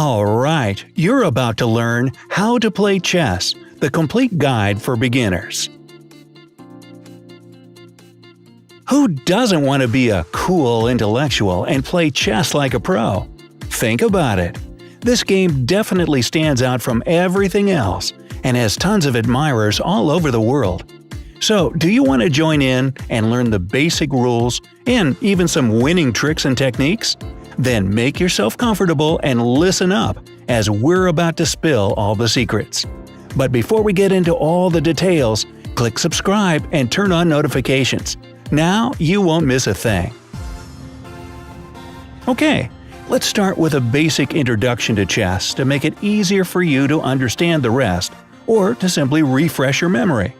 Alright, you're about to learn How to Play Chess, the complete guide for beginners. Who doesn't want to be a cool intellectual and play chess like a pro? Think about it. This game definitely stands out from everything else and has tons of admirers all over the world. So, do you want to join in and learn the basic rules and even some winning tricks and techniques? Then make yourself comfortable and listen up as we're about to spill all the secrets. But before we get into all the details, click subscribe and turn on notifications. Now you won't miss a thing. Okay, let's start with a basic introduction to chess to make it easier for you to understand the rest, or to simply refresh your memory.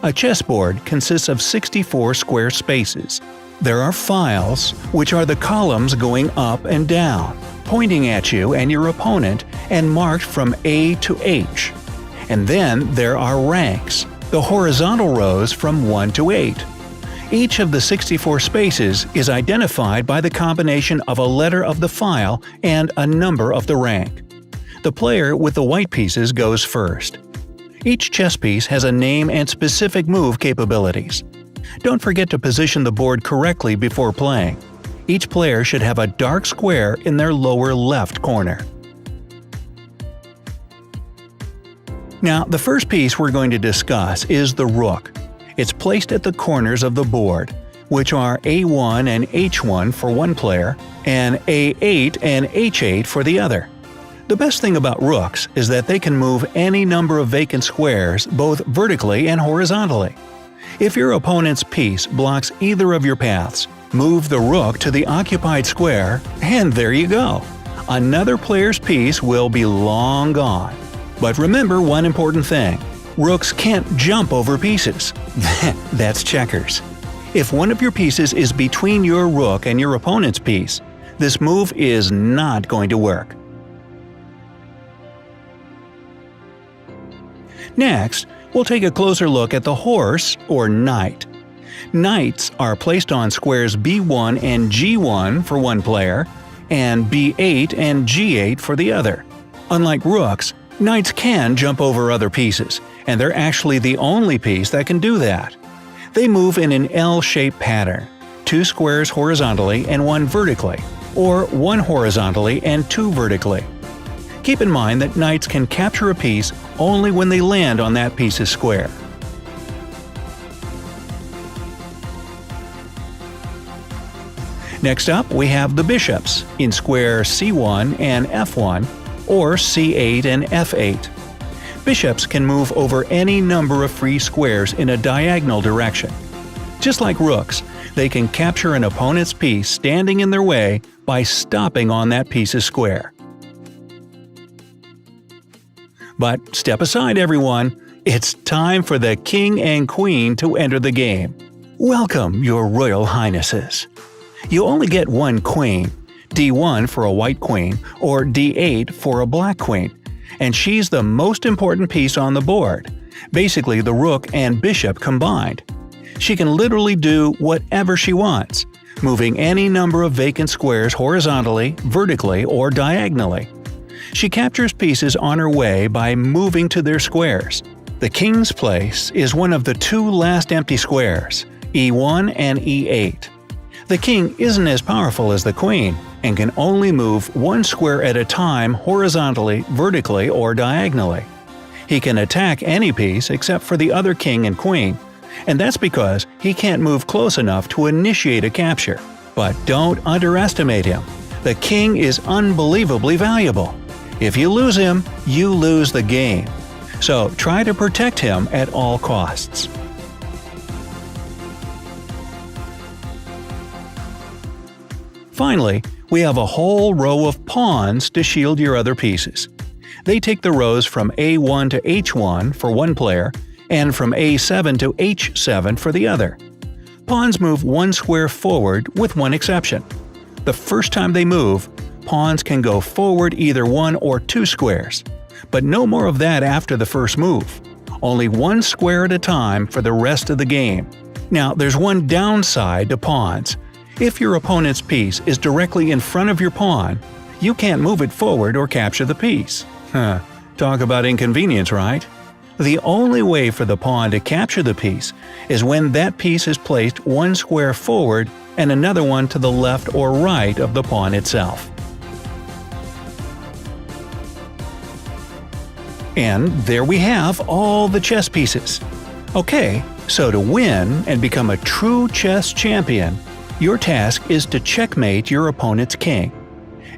A chessboard consists of 64 square spaces. There are files, which are the columns going up and down, pointing at you and your opponent and marked from A to H. And then there are ranks, the horizontal rows from 1 to 8. Each of the 64 spaces is identified by the combination of a letter of the file and a number of the rank. The player with the white pieces goes first. Each chess piece has a name and specific move capabilities. Don't forget to position the board correctly before playing. Each player should have a dark square in their lower left corner. Now, the first piece we're going to discuss is the rook. It's placed at the corners of the board, which are A1 and H1 for one player, and A8 and H8 for the other. The best thing about rooks is that they can move any number of vacant squares both vertically and horizontally. If your opponent's piece blocks either of your paths, move the rook to the occupied square, and there you go. Another player's piece will be long gone. But remember one important thing. Rooks can't jump over pieces. That's checkers. If one of your pieces is between your rook and your opponent's piece, this move is not going to work. Next, we'll take a closer look at the horse or knight. Knights are placed on squares B1 and G1 for one player, and B8 and G8 for the other. Unlike rooks, knights can jump over other pieces, and they're actually the only piece that can do that. They move in an L-shaped pattern, 2 squares horizontally and 1 vertically, or 1 horizontally and 2 vertically. Keep in mind that knights can capture a piece only when they land on that piece's square. Next up, we have the bishops in square C1 and F1, or C8 and F8. Bishops can move over any number of free squares in a diagonal direction. Just like rooks, they can capture an opponent's piece standing in their way by stopping on that piece's square. But step aside, everyone. It's time for the king and queen to enter the game. Welcome, your royal highnesses. You only get one queen, D1 for a white queen or D8 for a black queen, and she's the most important piece on the board, basically the rook and bishop combined. She can literally do whatever she wants, moving any number of vacant squares horizontally, vertically, or diagonally. She captures pieces on her way by moving to their squares. The king's place is one of the 2 last empty squares, E1 and E8. The king isn't as powerful as the queen, and can only move 1 square at a time horizontally, vertically, or diagonally. He can attack any piece except for the other king and queen, and that's because he can't move close enough to initiate a capture. But don't underestimate him. The king is unbelievably valuable. If you lose him, you lose the game. So try to protect him at all costs. Finally, we have a whole row of pawns to shield your other pieces. They take the rows from A1 to H1 for one player, and from A7 to H7 for the other. Pawns move 1 square forward with one exception. The first time they move, pawns can go forward either 1 or 2 squares, but no more of that after the first move. Only 1 square at a time for the rest of the game. Now, there's one downside to pawns. If your opponent's piece is directly in front of your pawn, you can't move it forward or capture the piece. Talk about inconvenience, right? The only way for the pawn to capture the piece is when that piece is placed one square forward and another one to the left or right of the pawn itself. And there we have all the chess pieces. Okay, so to win and become a true chess champion, your task is to checkmate your opponent's king.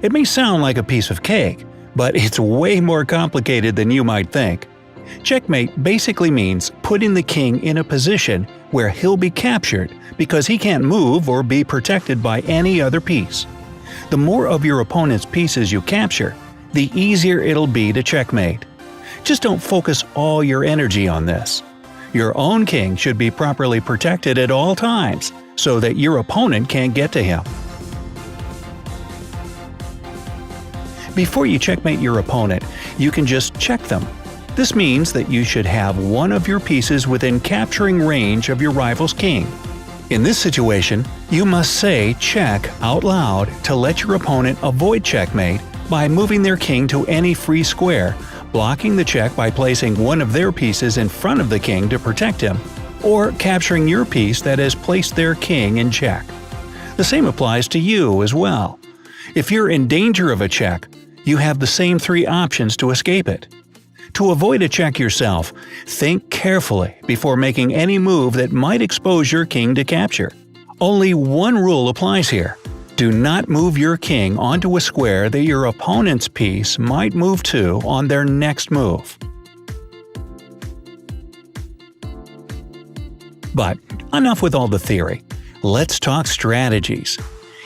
It may sound like a piece of cake, but it's way more complicated than you might think. Checkmate basically means putting the king in a position where he'll be captured because he can't move or be protected by any other piece. The more of your opponent's pieces you capture, the easier it'll be to checkmate. Just don't focus all your energy on this. Your own king should be properly protected at all times so that your opponent can't get to him. Before you checkmate your opponent, you can just check them. This means that you should have one of your pieces within capturing range of your rival's king. In this situation, you must say check out loud to let your opponent avoid checkmate by moving their king to any free square, blocking the check by placing one of their pieces in front of the king to protect him, or capturing your piece that has placed their king in check. The same applies to you as well. If you're in danger of a check, you have the same three options to escape it. To avoid a check yourself, think carefully before making any move that might expose your king to capture. Only one rule applies here. Do not move your king onto a square that your opponent's piece might move to on their next move. But enough with all the theory. Let's talk strategies.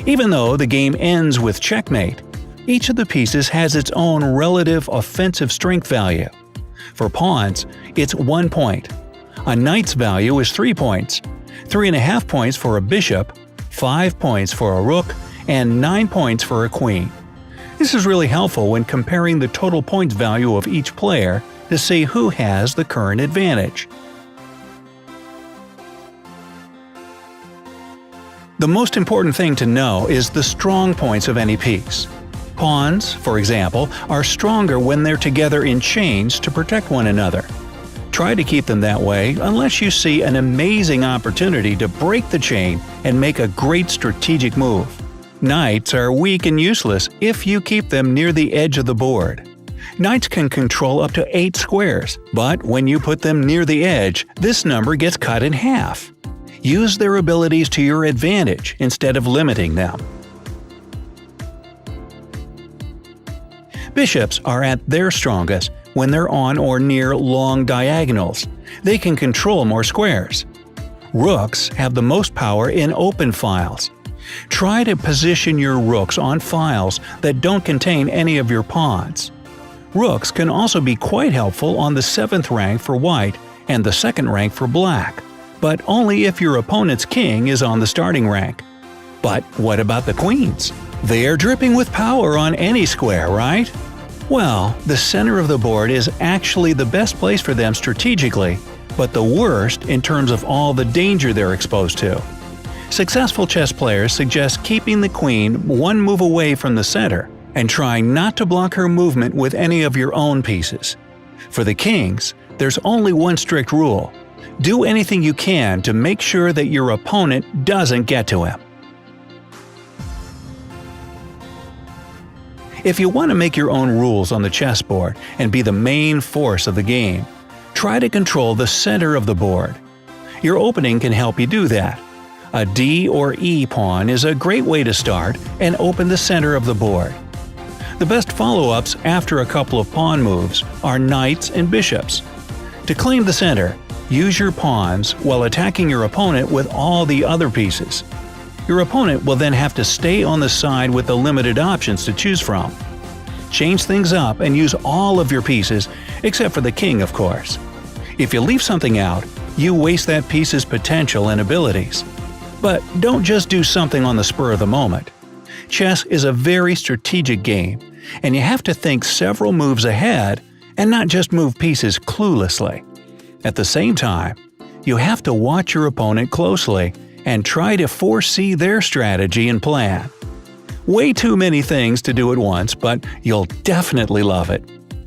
Even though the game ends with checkmate, each of the pieces has its own relative offensive strength value. For pawns, it's 1 point. A knight's value is 3 points, 3.5 points for a bishop, 5 points for a rook, and 9 points for a queen. This is really helpful when comparing the total points value of each player to see who has the current advantage. The most important thing to know is the strong points of any piece. Pawns, for example, are stronger when they're together in chains to protect one another. Try to keep them that way unless you see an amazing opportunity to break the chain and make a great strategic move. Knights are weak and useless if you keep them near the edge of the board. Knights can control up to 8 squares, but when you put them near the edge, this number gets cut in half. Use their abilities to your advantage instead of limiting them. Bishops are at their strongest when they're on or near long diagonals. They can control more squares. Rooks have the most power in open files. Try to position your rooks on files that don't contain any of your pawns. Rooks can also be quite helpful on the 7th rank for white and the 2nd rank for black, but only if your opponent's king is on the starting rank. But what about the queens? They are dripping with power on any square, right? Well, the center of the board is actually the best place for them strategically, but the worst in terms of all the danger they're exposed to. Successful chess players suggest keeping the queen one move away from the center and trying not to block her movement with any of your own pieces. For the kings, there's only one strict rule. Do anything you can to make sure that your opponent doesn't get to him. If you want to make your own rules on the chessboard and be the main force of the game, try to control the center of the board. Your opening can help you do that. A D or E pawn is a great way to start and open the center of the board. The best follow-ups after a couple of pawn moves are knights and bishops. To claim the center, use your pawns while attacking your opponent with all the other pieces. Your opponent will then have to stay on the side with the limited options to choose from. Change things up and use all of your pieces, except for the king, of course. If you leave something out, you waste that piece's potential and abilities. But don't just do something on the spur of the moment. Chess is a very strategic game, and you have to think several moves ahead and not just move pieces cluelessly. At the same time, you have to watch your opponent closely and try to foresee their strategy and plan. Way too many things to do at once, but you'll definitely love it.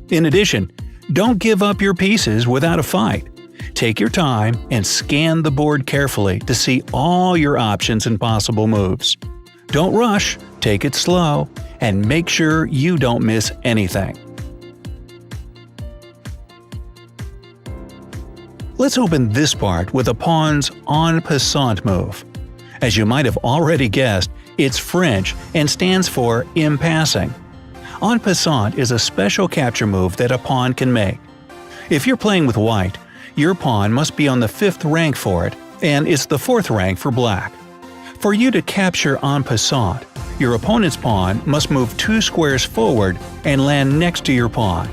In addition, don't give up your pieces without a fight. Take your time and scan the board carefully to see all your options and possible moves. Don't rush, take it slow, and make sure you don't miss anything. Let's open this part with a pawn's en passant move. As you might have already guessed, it's French and stands for in passing. En passant is a special capture move that a pawn can make. If you're playing with white, your pawn must be on the 5th rank for it, and it's the 4th rank for black. For you to capture en passant, your opponent's pawn must move 2 squares forward and land next to your pawn.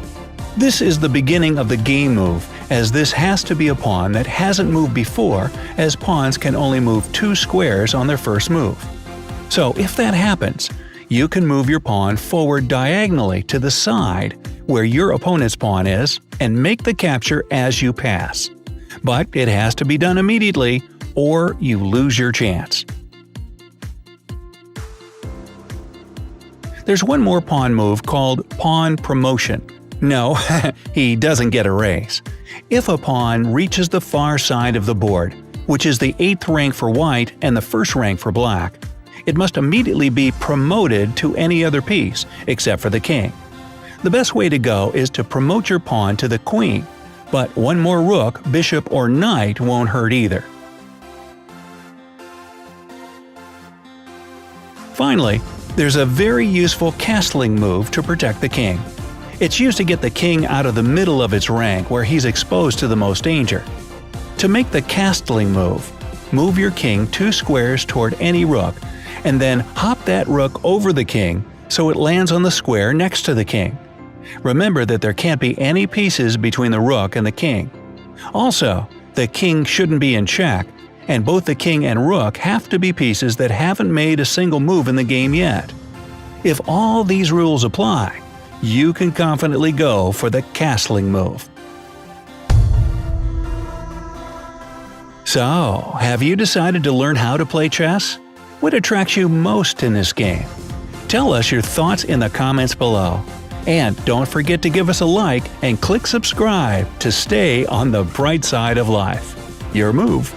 This is the beginning of the game move, as this has to be a pawn that hasn't moved before, as pawns can only move 2 squares on their first move. So if that happens, you can move your pawn forward diagonally to the side where your opponent's pawn is and make the capture as you pass. But it has to be done immediately or you lose your chance. There's one more pawn move called pawn promotion. No, he doesn't get a raise. If a pawn reaches the far side of the board, which is the 8th rank for white and the 1st rank for black, it must immediately be promoted to any other piece, except for the king. The best way to go is to promote your pawn to the queen, but one more rook, bishop, or knight won't hurt either. Finally, there's a very useful castling move to protect the king. It's used to get the king out of the middle of its rank where he's exposed to the most danger. To make the castling move your king 2 squares toward any rook, and then hop that rook over the king so it lands on the square next to the king. Remember that there can't be any pieces between the rook and the king. Also, the king shouldn't be in check, and both the king and rook have to be pieces that haven't made a single move in the game yet. If all these rules apply, you can confidently go for the castling move. So, have you decided to learn how to play chess? What attracts you most in this game? Tell us your thoughts in the comments below. And don't forget to give us a like and click subscribe to stay on the bright side of life. Your move.